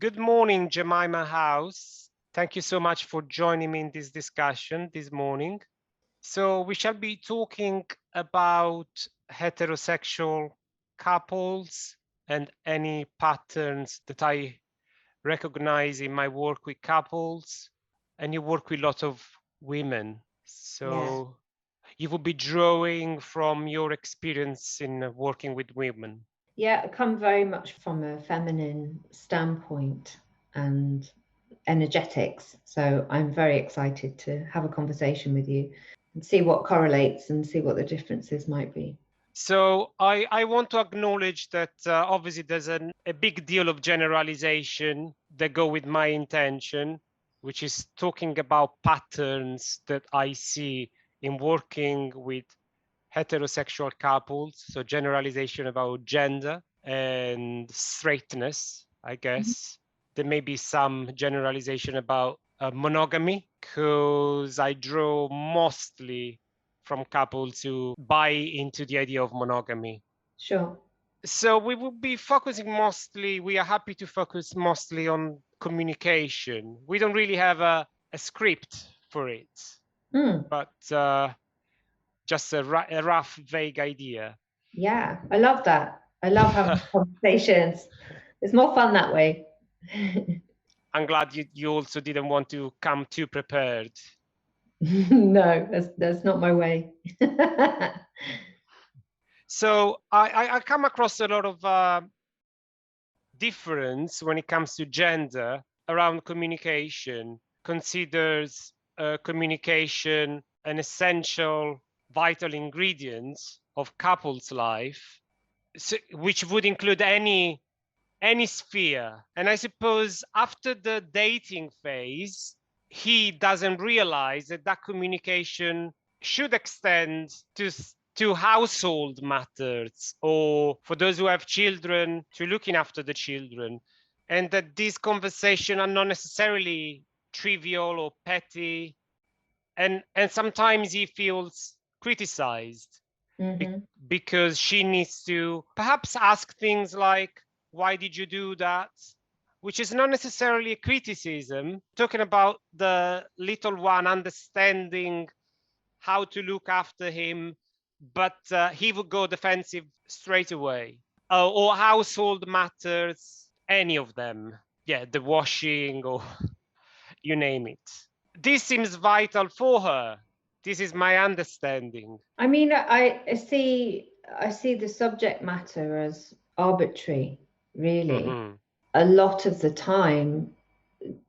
Good morning, Jamima House. Thank you so much for joining me in this discussion this morning. So we shall be talking about heterosexual couples and any patterns that I recognize in my work with couples. And you work with a lot of women. So you will be drawing from your experience in working with women. Yeah, I come very much from a feminine standpoint and energetics. So I'm very excited to have a conversation with you and see what correlates and see what the differences might be. So I want to acknowledge that obviously there's a big deal of generalization that go with my intention, which is talking about patterns that I see in working with heterosexual couples. So generalization about gender and straightness, I guess. There may be some generalization about monogamy, because I draw mostly from couples who buy into the idea of monogamy. Sure. So we will be focusing mostly, we are happy to focus mostly on communication. We don't really have a script for it, but just a rough, vague idea. Yeah, I love that. I love having conversations. It's more fun that way. I'm glad you also didn't want to come too prepared. No, that's not my way. So I come across a lot of difference when it comes to gender around communication, considers communication an essential, vital ingredient of couples' life, so, which would include any sphere. And I suppose after the dating phase, he doesn't realize that that communication should extend to household matters, or for those who have children, to looking after the children, and that these conversations are not necessarily trivial or petty, and sometimes he feels criticized because she needs to perhaps ask things like, why did you do that? Which is not necessarily a criticism, talking about the little one understanding how to look after him, but he would go defensive straight away. Or household matters, any of them. Yeah, the washing or you name it. This seems vital for her. This is my understanding. I mean, I see the subject matter as arbitrary, really. A lot of the time,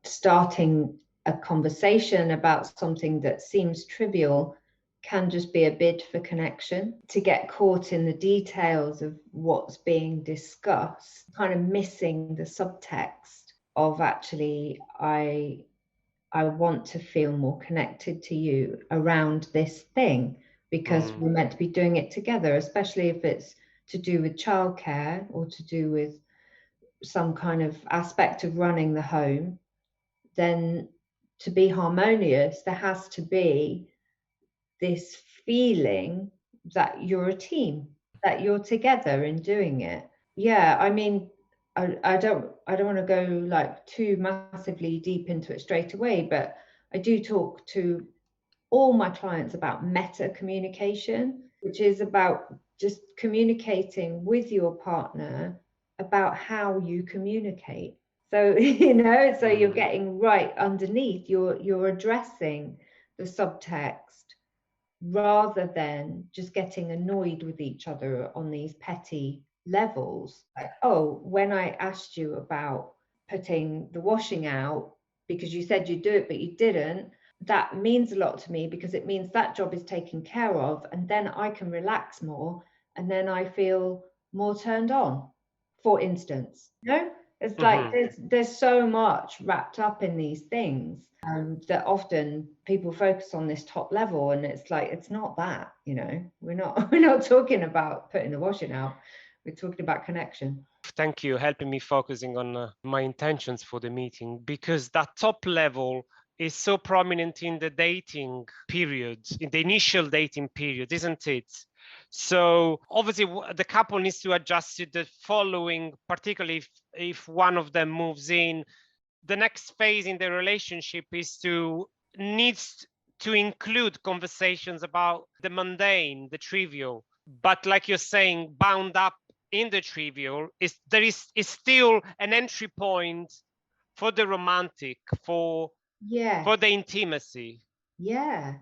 starting a conversation about something that seems trivial can just be a bid for connection. To get caught in the details of what's being discussed, kind of missing the subtext of actually, I want to feel more connected to you around this thing, because we're meant to be doing it together, especially if it's to do with childcare or to do with some kind of aspect of running the home. Then to be harmonious, there has to be this feeling that you're a team, that you're together in doing it. Yeah, I mean, I don't want to go like too massively deep into it straight away, but I do talk to all my clients about meta communication, which is about just communicating with your partner about how you communicate. So, so you're getting right underneath, you're addressing the subtext rather than just getting annoyed with each other on these petty levels. Like, oh, when I asked you about putting the washing out because you said you'd do it, but you didn't, that means a lot to me because it means that job is taken care of, and then I can relax more, and then I feel more turned on, for instance. It's like there's so much wrapped up in these things that often people focus on this top level, and it's like it's not that. We're not talking about putting the washing out. We're talking about connection. Thank you, helping me focusing on my intentions for the meeting, because that top level is so prominent in the dating period, in the initial dating period, isn't it? So obviously the couple needs to adjust to the following, particularly if one of them moves in. The next phase in the relationship needs to include conversations about the mundane, the trivial. But like you're saying, bound up in the trivial is still an entry point for the romantic, for the intimacy. Yeah,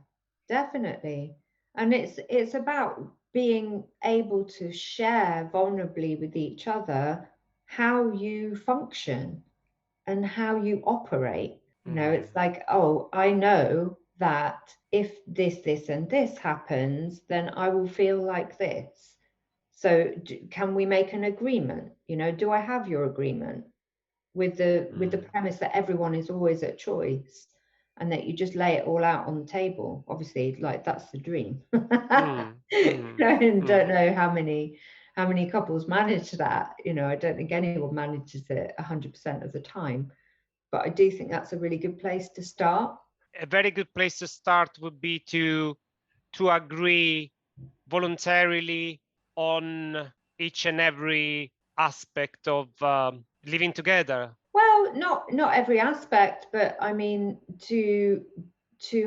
definitely. And it's about being able to share vulnerably with each other how you function and how you operate. You know, it's like, oh, I know that if this, and this happens, then I will feel like this. So can we make an agreement? You know, do I have your agreement with the premise that everyone is always at choice and that you just lay it all out on the table? Obviously, like that's the dream. I don't know how many couples manage that. You know, I don't think anyone manages it 100% of the time, but I do think that's a really good place to start. A very good place to start would be to agree voluntarily on each and every aspect of living together. Well, not every aspect, but I mean to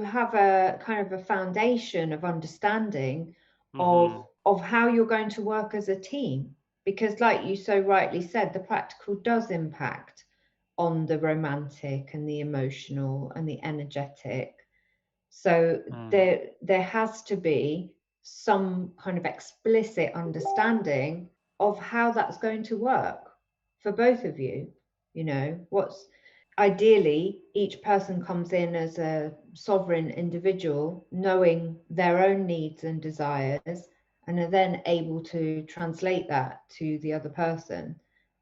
have a kind of a foundation of understanding of how you're going to work as a team, because like you so rightly said, the practical does impact on the romantic and the emotional and the energetic. So there has to be some kind of explicit understanding of how that's going to work for both of you. You know, what's ideally each person comes in as a sovereign individual, knowing their own needs and desires, and are then able to translate that to the other person.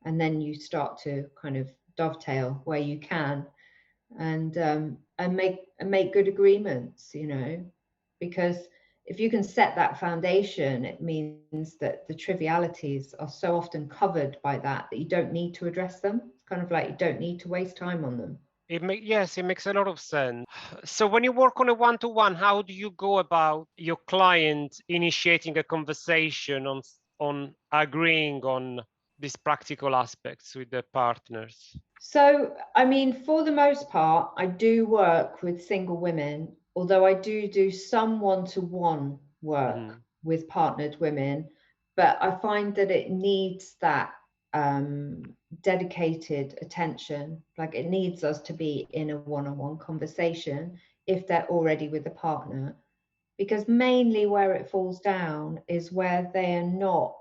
And then you start to kind of dovetail where you can, and make good agreements, you know, because if you can set that foundation, it means that the trivialities are so often covered by that you don't need to address them. It's kind of like you don't need to waste time on them. Yes, it makes a lot of sense. So when you work on a one-to-one, how do you go about your client initiating a conversation on agreeing on these practical aspects with their partners? So, I mean, for the most part, I do work with single women, although I do some one-to-one work with partnered women, but I find that it needs that dedicated attention. Like it needs us to be in a one-on-one conversation if they're already with a partner, because mainly where it falls down is where they are not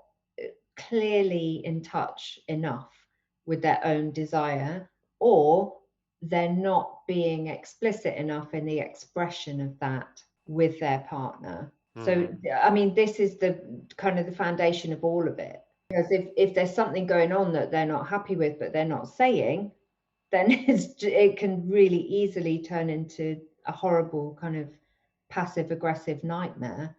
clearly in touch enough with their own desire, or they're not being explicit enough in the expression of that with their partner. So, I mean, this is the kind of the foundation of all of it. Because if there's something going on that they're not happy with, but they're not saying, then it can really easily turn into a horrible kind of passive aggressive nightmare.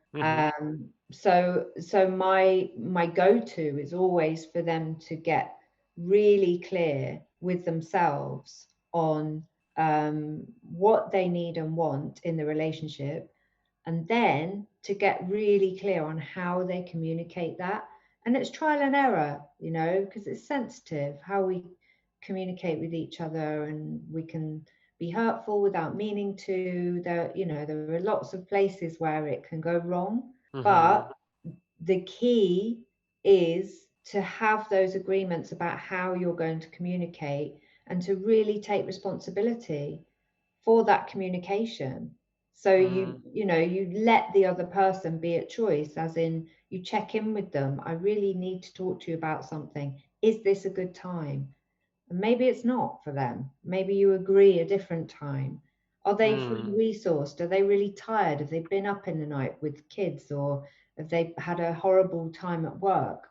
So my go-to is always for them to get really clear with themselves on what they need and want in the relationship, and then to get really clear on how they communicate that. And it's trial and error, you know, because it's sensitive how we communicate with each other, and we can be hurtful without meaning to. There, you know, there are lots of places where it can go wrong, but the key is to have those agreements about how you're going to communicate and to really take responsibility for that communication. So you know, you let the other person be at choice, as in you check in with them. I really need to talk to you about something. Is this a good time? And maybe it's not for them. Maybe you agree a different time. Are they fully resourced? Are they really tired? Have they been up in the night with kids, or have they had a horrible time at work?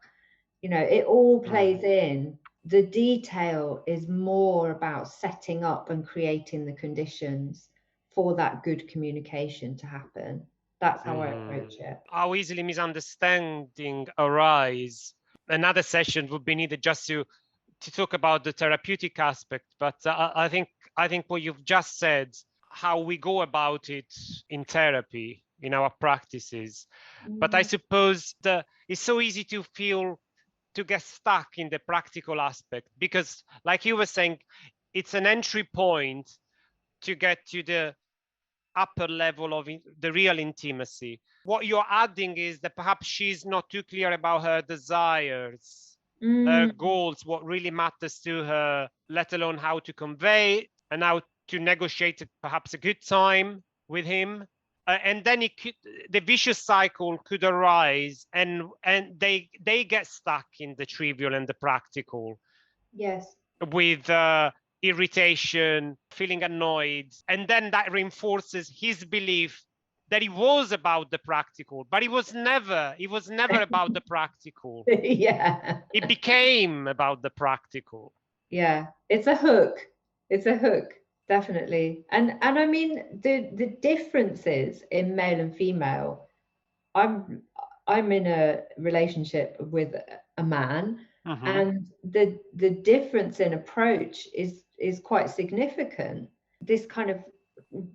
You know, it all plays in. The detail is more about setting up and creating the conditions for that good communication to happen. That's how I approach it. How easily misunderstanding arise. Another session would be needed just to talk about the therapeutic aspect, but I think what you've just said, how we go about it in therapy, in our practices. But I suppose it's so easy to get stuck in the practical aspect, because like you were saying, it's an entry point to get to the upper level of the real intimacy. What you're adding is that perhaps she's not too clear about her desires, her goals, what really matters to her, let alone how to convey and how to negotiate perhaps a good time with him. And then the vicious cycle could arise, and they get stuck in the trivial and the practical. Yes. With irritation, feeling annoyed, and then that reinforces his belief that it was about the practical, but it was never about the practical. Yeah. It became about the practical. Yeah, it's a hook. It's a hook, definitely. And I mean the differences in male and female. I'm in a relationship with a man, and the difference in approach is quite significant. This kind of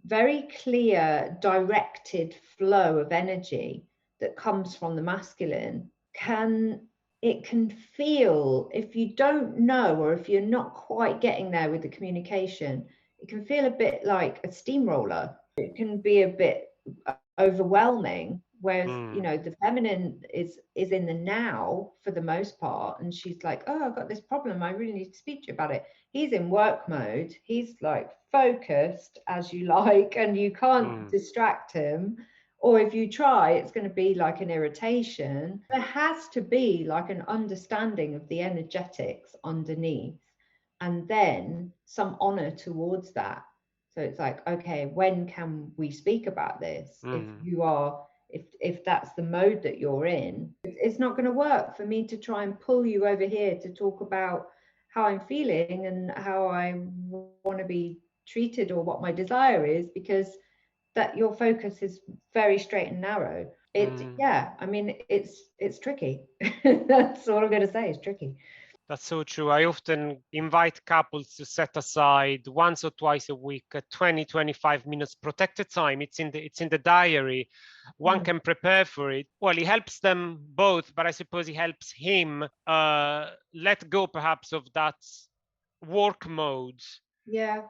very clear, directed flow of energy that comes from the masculine can feel, if you don't know, or if you're not quite getting there with the communication, it can feel a bit like a steamroller. It can be a bit overwhelming, whereas the feminine is in the now for the most part, and she's like, oh, I've got this problem, I really need to speak to you about it. He's in work mode, he's like focused as you like, and you can't distract him, or if you try, it's going to be like an irritation. There has to be like an understanding of the energetics underneath, and then some honor towards that. So it's like, okay, when can we speak about this? If you are, if that's the mode that you're in, it's not going to work for me to try and pull you over here to talk about how I'm feeling and how I want to be treated or what my desire is, because that your focus is very straight and narrow. Yeah, I mean, it's tricky. That's all I'm going to say, it's tricky. That's so true. I often invite couples to set aside once or twice a week a 20-25 minutes protected time. It's in the diary. One can prepare for it. Well, it helps them both, but I suppose it helps him let go perhaps of that work mode. Yeah.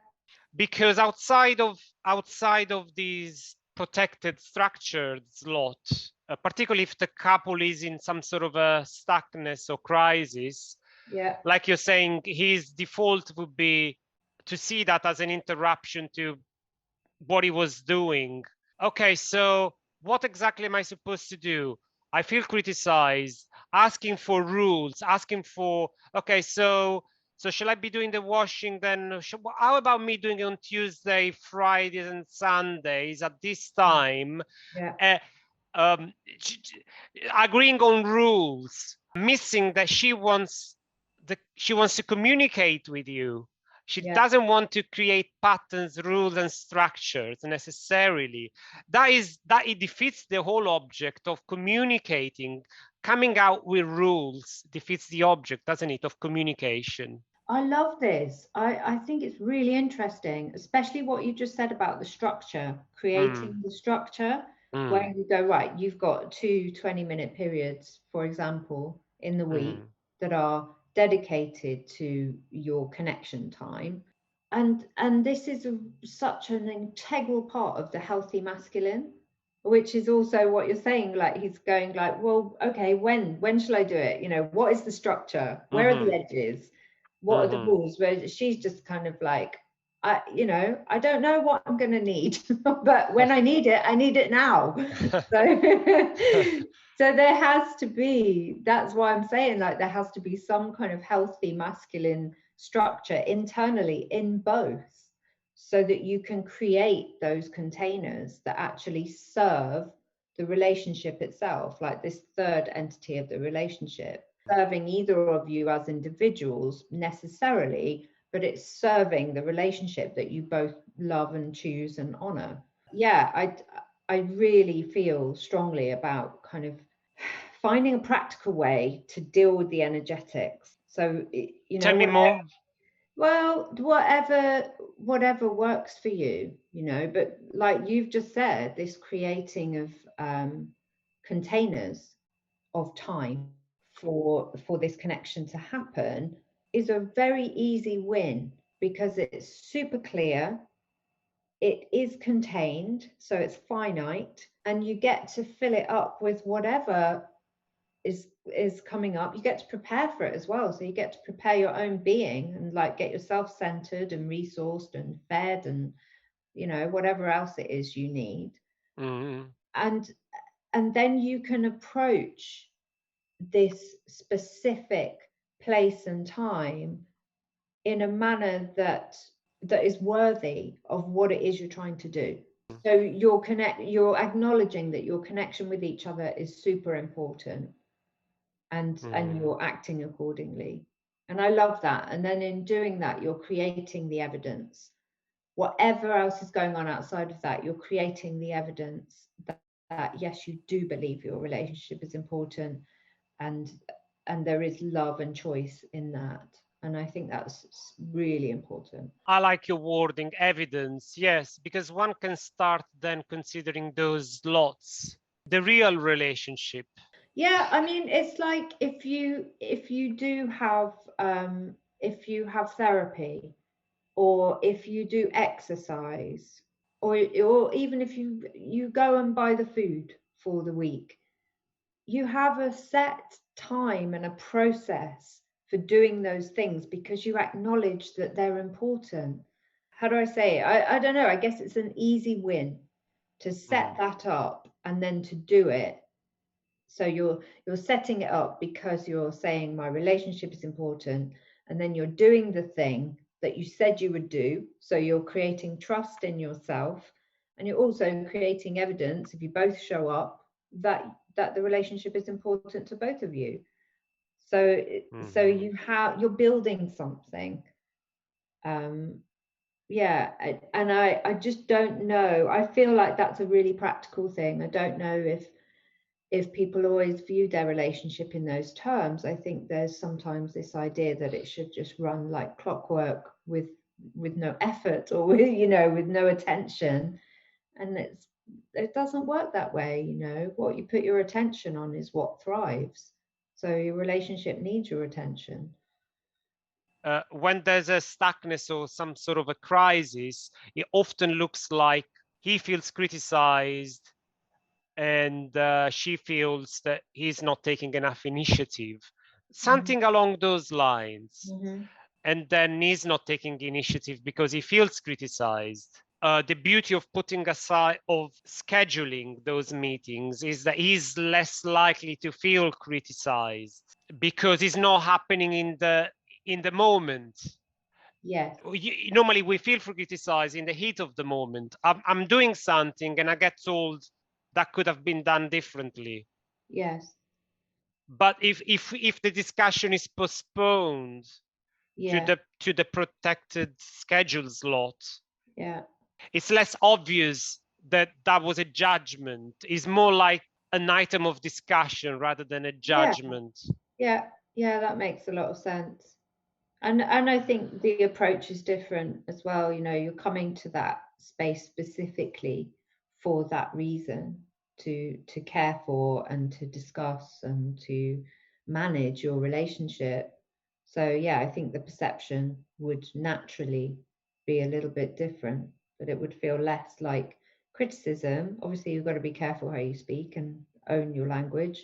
Because outside of these protected structured slot, particularly if the couple is in some sort of a stuckness or crisis, yeah, like you're saying, his default would be to see that as an interruption to what he was doing. Okay, so what exactly am I supposed to do? I feel criticized, asking for rules, asking for, okay, so shall I be doing the washing then? How about me doing it on Tuesday, Fridays, and Sundays at this time? Yeah. Agreeing on rules, missing that she wants to communicate with you. She doesn't want to create patterns, rules, and structures necessarily. That it defeats the whole object of communicating. Coming out with rules defeats the object, doesn't it, of communication? I love this. I think it's really interesting, especially what you just said about the structure, creating the structure, where you go, right, you've got 2 20-minute periods, for example, in the week that are dedicated to your connection time. And this is such an integral part of the healthy masculine, which is also what you're saying, like he's going like, well, okay, when shall I do it? What is the structure? Where are the edges? What are the rules? Where she's just kind of like, I don't know what I'm going to need, but when I need it now. So there has to be, that's why I'm saying, like, there has to be some kind of healthy masculine structure internally in both, so that you can create those containers that actually serve the relationship itself, like this third entity of the relationship, serving either of you as individuals necessarily, but it's serving the relationship that you both love and choose and honor. Yeah, I really feel strongly about kind of finding a practical way to deal with the energetics. So, tell me more. Well, whatever whatever works for you, you know. But like you've just said, this creating of containers of time for this connection to happen is a very easy win, because it's super clear, it is contained, so it's finite, and you get to fill it up with whatever is coming up. You get to prepare for it as well, so you get to prepare your own being and like get yourself centered and resourced and fed and, you know, whatever else it is you need. Mm-hmm. And then you can approach this specific place and time in a manner that is worthy of what it is you're trying to do. So you're acknowledging that your connection with each other is super important, and you're acting accordingly. And I love that. And then in doing that, you're creating the evidence. Whatever else is going on outside of that, you're creating the evidence that yes, you do believe your relationship is important, and there is love and choice in that. And I think that's really important. I like your wording, evidence, yes, because one can start then considering those lots, the real relationship. Yeah, I mean, it's like if you do have if you have therapy, or if you do exercise, or even if you go and buy the food for the week, you have a set time and a process for doing those things because you acknowledge that they're important. How do I say it? I don't know. I guess it's an easy win to set that up and then to do it. So you're setting it up because you're saying my relationship is important, and then you're doing the thing that you said you would do. So you're creating trust in yourself, and you're also creating evidence, if you both show up, that the relationship is important to both of you. So you're building something. Yeah, and I just don't know. I feel like that's a really practical thing. I don't know if people always view their relationship in those terms. I think there's sometimes this idea that it should just run like clockwork with no effort, or with, you know, with no attention. And it doesn't work that way. You know, what you put your attention on is what thrives. So your relationship needs your attention. When there's a stuckness or some sort of a crisis, it often looks like he feels criticized and she feels that he's not taking enough initiative, something along those lines. And then he's not taking initiative because he feels criticized. The beauty of putting aside, of scheduling those meetings, is that he's less likely to feel criticized because it's not happening in the moment. Yes. Normally we feel criticized in the heat of the moment. I'm doing something and I get told that could have been done differently. Yes. But if the discussion is postponed to the protected schedule slot, it's less obvious that that was a judgment. It's more like an item of discussion rather than a judgment. Yeah, that makes a lot of sense. And I think the approach is different as well. You know, you're coming to that space specifically for that reason, to care for and to discuss and to manage your relationship. So yeah, I think the perception would naturally be a little bit different, but it would feel less like criticism. Obviously, you've got to be careful how you speak and own your language,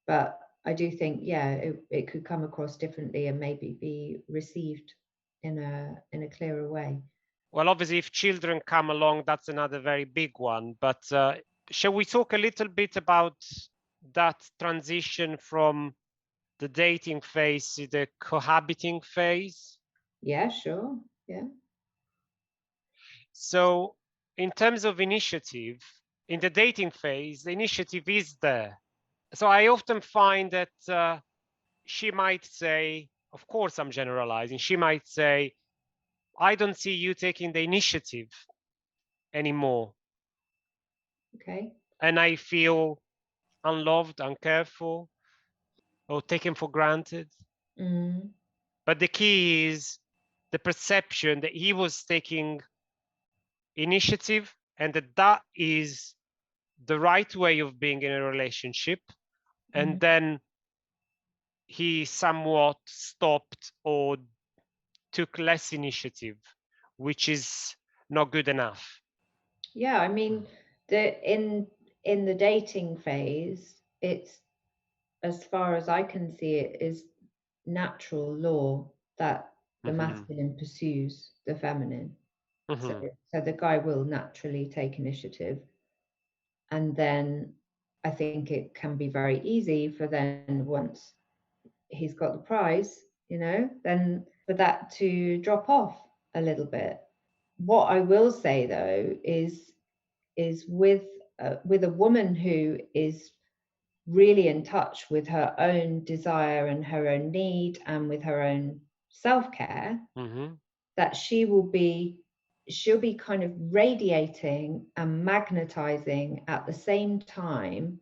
but I do think, yeah, it could come across differently and maybe be received in a clearer way. Well, obviously, if children come along, that's another very big one. But shall we talk a little bit about that transition from the dating phase to the cohabiting phase? Yeah, sure. Yeah. So in terms of initiative, in the dating phase, the initiative is there. So I often find that she might say, of course I'm generalizing, she might say, I don't see you taking the initiative anymore. Okay. And I feel unloved, uncared for, or taken for granted. But the key is the perception that he was taking initiative and that is the right way of being in a relationship. And then he somewhat stopped or took less initiative, which is not good enough. Yeah, I mean, in the dating phase, it's, as far as I can see it, is natural law that the masculine pursues the feminine. So the guy will naturally take initiative. And then I think it can be very easy for then, once he's got the prize, you know, then for that to drop off a little bit. What I will say though is with a woman who is really in touch with her own desire and her own need and with her own self-care, that she'll be kind of radiating and magnetizing at the same time,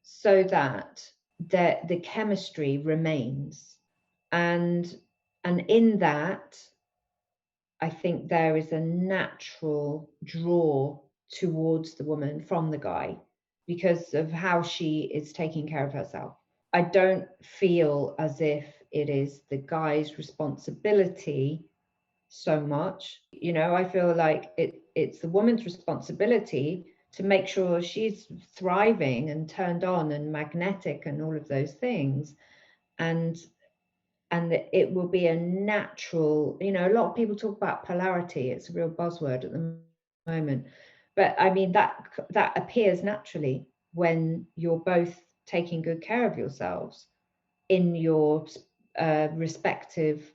so that the chemistry remains. And in that, I think there is a natural draw towards the woman from the guy because of how she is taking care of herself. I don't feel as if it is the guy's responsibility so much. You know, I feel like it's the woman's responsibility to make sure she's thriving and turned on and magnetic and all of those things. And it will be a natural, you know, a lot of people talk about polarity. It's a real buzzword at the moment. But I mean, that appears naturally when you're both taking good care of yourselves in your respective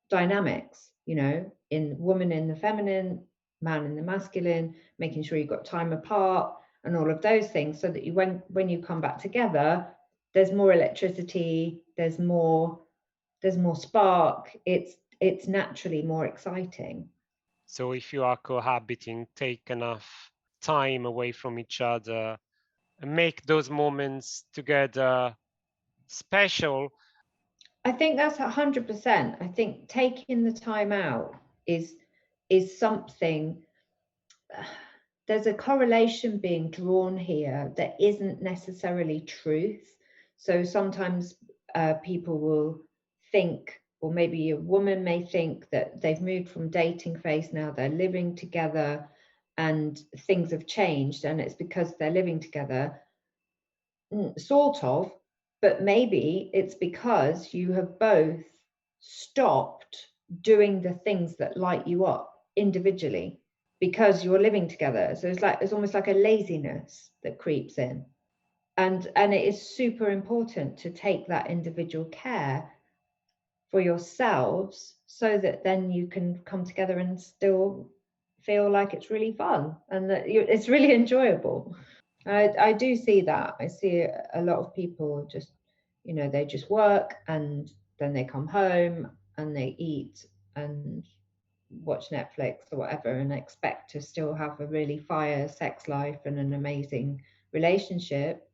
dynamics, you know, in woman in the feminine, man in the masculine, making sure you've got time apart and all of those things, so that you, when you come back together, there's more electricity, there's more spark, it's naturally more exciting. So if you are cohabiting, take enough time away from each other and make those moments together special. I think that's 100%. I think taking the time out is something. There's a correlation being drawn here that isn't necessarily truth. So sometimes people will think, or maybe a woman may think, that they've moved from dating phase, now they're living together and things have changed, and it's because they're living together. Sort of, but maybe it's because you have both stopped doing the things that light you up individually because you're living together. So it's almost like a laziness that creeps in. And it is super important to take that individual care for yourselves, so that then you can come together and still feel like it's really fun and that it's really enjoyable. I do see that. I see a lot of people just, you know, they just work and then they come home and they eat and watch Netflix or whatever and expect to still have a really fire sex life and an amazing relationship.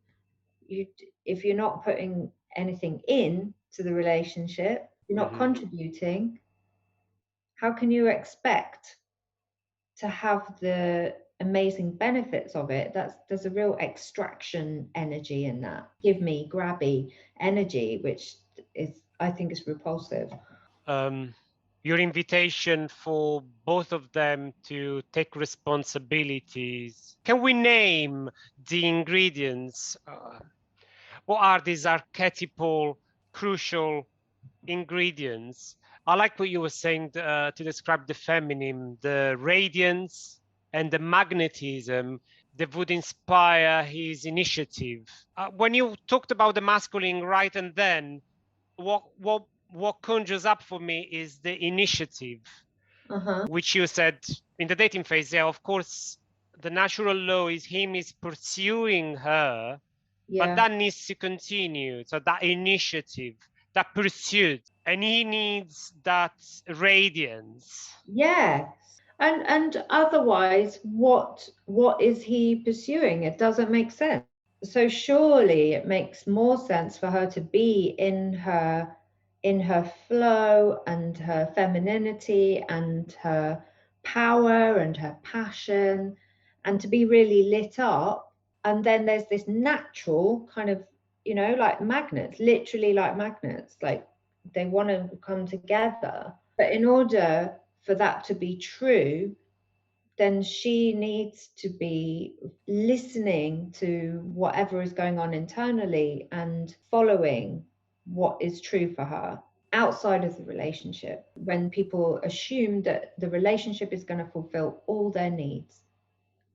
If you're not putting anything in to the relationship, you're not contributing, how can you expect to have the amazing benefits of it? There's a real extraction energy in that, give me grabby energy, which is, I think, is repulsive. Your invitation for both of them to take responsibilities. Can we name the ingredients? What are these archetypal, crucial ingredients? I like what you were saying to describe the feminine, the radiance and the magnetism that would inspire his initiative. When you talked about the masculine right and then, what conjures up for me is the initiative, which you said in the dating phase. Yeah, of course, the natural law is him is pursuing her, but that needs to continue. So that initiative, that pursuit, and he needs that radiance. Yes. And otherwise, what is he pursuing? It doesn't make sense. So surely it makes more sense for her to be in her in her flow and her femininity and her power and her passion, and to be really lit up. And then there's this natural kind of, you know, like magnets, literally like magnets, like they want to come together. But in order for that to be true, then she needs to be listening to whatever is going on internally and following what is true for her outside of the relationship. When people assume that the relationship is going to fulfill all their needs,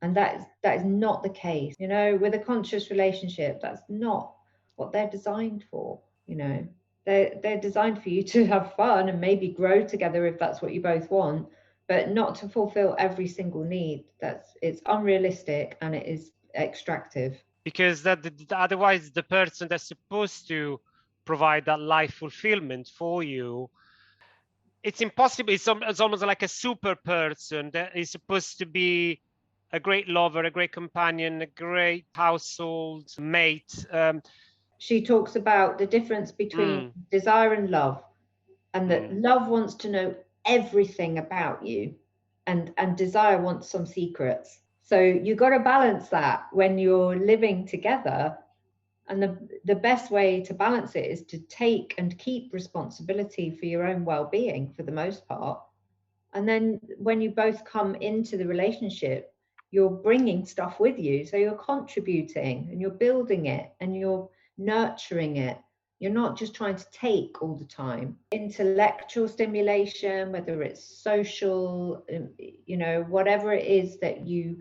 and that is not the case. You know, with a conscious relationship, that's not what they're designed for. You know, they're designed for you to have fun and maybe grow together if that's what you both want, but not to fulfill every single need. It's unrealistic and it is extractive. Because otherwise the person that's supposed to provide that life fulfillment for you, it's impossible. It's almost like a super person that is supposed to be a great lover, a great companion, a great household mate. She talks about the difference between desire and love, and that love wants to know everything about you, and desire wants some secrets. So you got to balance that when you're living together. And the best way to balance it is to take and keep responsibility for your own well-being for the most part. And then when you both come into the relationship, you're bringing stuff with you. So you're contributing and you're building it and you're nurturing it. You're not just trying to take all the time. Intellectual stimulation, whether it's social, you know, whatever it is that you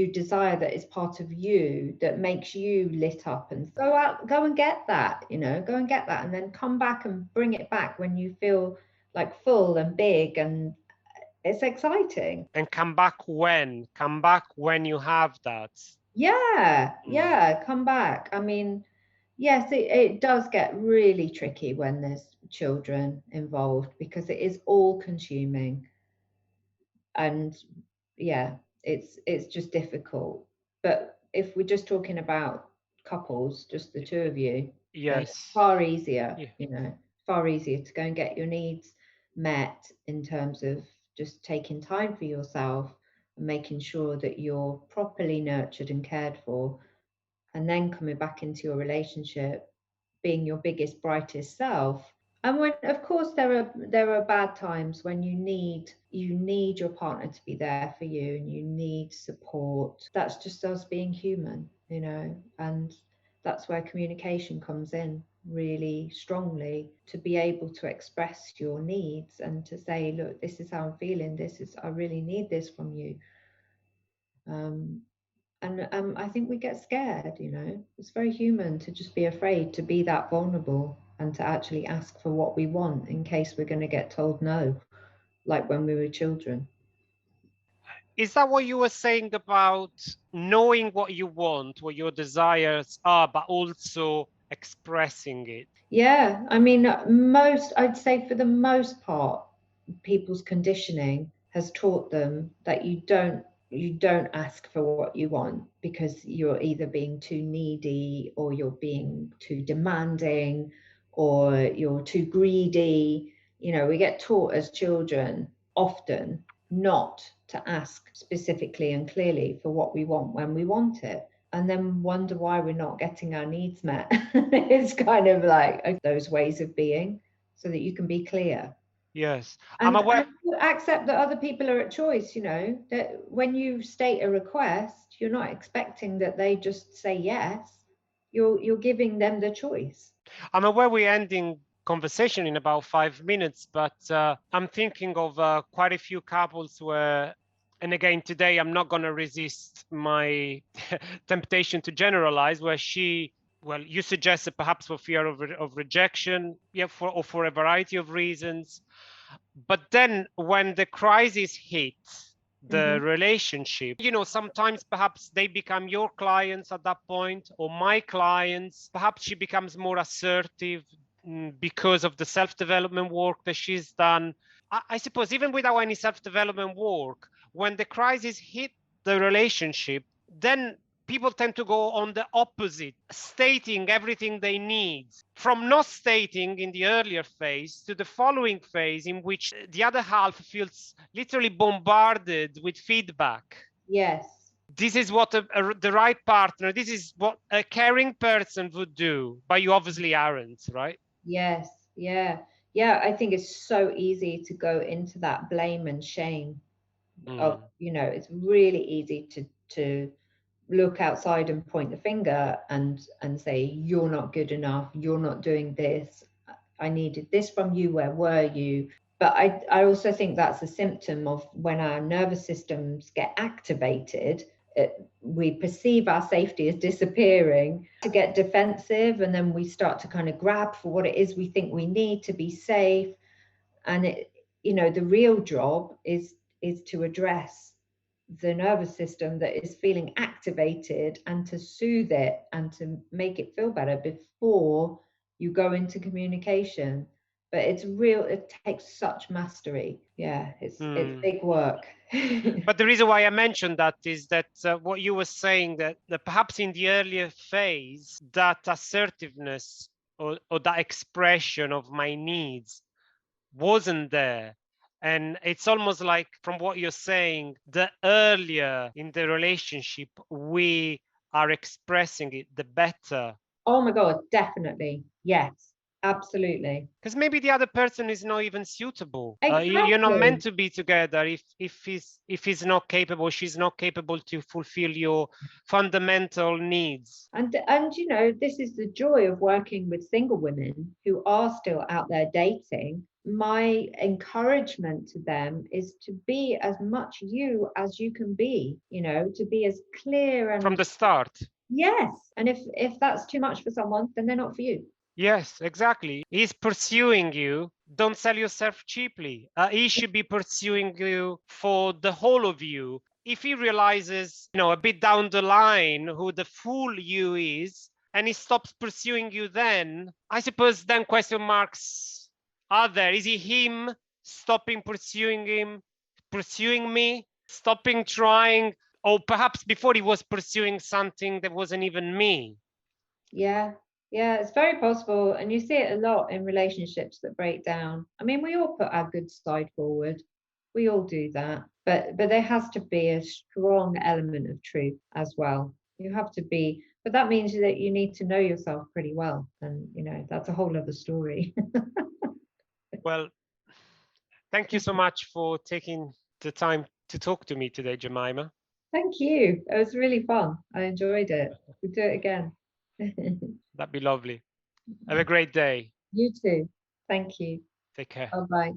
desire, that is part of you, that makes you lit up, and go out, go and get that, you know, go and get that, and then come back and bring it back when you feel like full and big, and it's exciting. And come back when you have that. Yeah, come back. I mean, yes, it does get really tricky when there's children involved, because it is all consuming. And yeah, it's just difficult. But if we're just talking about couples, just the two of you, then it's far easier, you know, far easier to go and get your needs met in terms of just taking time for yourself and making sure that you're properly nurtured and cared for, and then coming back into your relationship being your biggest, brightest self. And when, of course, there are bad times when you need your partner to be there for you and you need support. That's just us being human, you know, and that's where communication comes in really strongly, to be able to express your needs and to say, look, this is how I'm feeling, I really need this from you. And I think we get scared, you know. It's very human to just be afraid to be that vulnerable and to actually ask for what we want in case we're going to get told no, like when we were children. Is that what you were saying about knowing what you want, what your desires are, but also expressing it? Yeah, I mean, I'd say for the most part, people's conditioning has taught them that you don't ask for what you want, because you're either being too needy, or you're being too demanding, or you're too greedy. You know, we get taught as children often not to ask specifically and clearly for what we want when we want it, and then wonder why we're not getting our needs met. It's kind of like those ways of being, so that you can be clear. Yes, And accept that other people are at choice, you know, that when you state a request, you're not expecting that they just say yes. You're giving them the choice. I'm aware we're ending conversation in about 5 minutes, but I'm thinking of quite a few couples where, and again, today I'm not going to resist my temptation to generalize, where you suggested perhaps for fear of rejection, yeah, for a variety of reasons. But then when the crisis hits the relationship, you know, sometimes perhaps they become your clients at that point, or my clients. Perhaps she becomes more assertive because of the self-development work that she's done. I suppose even without any self-development work, when the crisis hit the relationship, then people tend to go on the opposite, stating everything they need, from not stating in the earlier phase to the following phase in which the other half feels literally bombarded with feedback. Yes. This is what the right partner, this is what a caring person would do, but you obviously aren't, right? Yes. Yeah. Yeah. I think it's so easy to go into that blame and shame. Of, it's really easy to look outside and point the finger and say, you're not good enough, you're not doing this, I needed this from you, where were you? But I also think that's a symptom of when our nervous systems get activated. We perceive our safety as disappearing, to get defensive, and then we start to kind of grab for what it is we think we need to be safe. And the real job is to address the nervous system that is feeling activated, and to soothe it and to make it feel better before you go into communication. But it takes such mastery. Yeah, it's big work. But the reason why I mentioned that is that what you were saying, that perhaps in the earlier phase, that assertiveness or that expression of my needs wasn't there. And it's almost like, from what you're saying, the earlier in the relationship we are expressing it, the better. Oh my God, definitely. Yes, absolutely. Because maybe the other person is not even suitable. Exactly. You're not meant to be together if he's not capable, she's not capable to fulfill your fundamental needs. And this is the joy of working with single women who are still out there dating. My encouragement to them is to be as much you as you can be, to be as clear and from the start. Yes. And if that's too much for someone, then they're not for you. Yes, exactly. He's pursuing you. Don't sell yourself cheaply. He should be pursuing you for the whole of you. If he realizes, a bit down the line who the full you is, and he stops pursuing you, then I suppose then question marks are there. Is it him stopping pursuing me, stopping trying? Or perhaps before he was pursuing something that wasn't even me. Yeah, it's very possible. And you see it a lot in relationships that break down. I mean, we all put our good side forward. We all do that. But there has to be a strong element of truth as well. You have to be, but that means that you need to know yourself pretty well. And, that's a whole other story. Well, thank you so much for taking the time to talk to me today, Jamima. Thank you. It was really fun. I enjoyed it. We'll do it again. That'd be lovely. Have a great day. You too. Thank you. Take care. Bye-bye.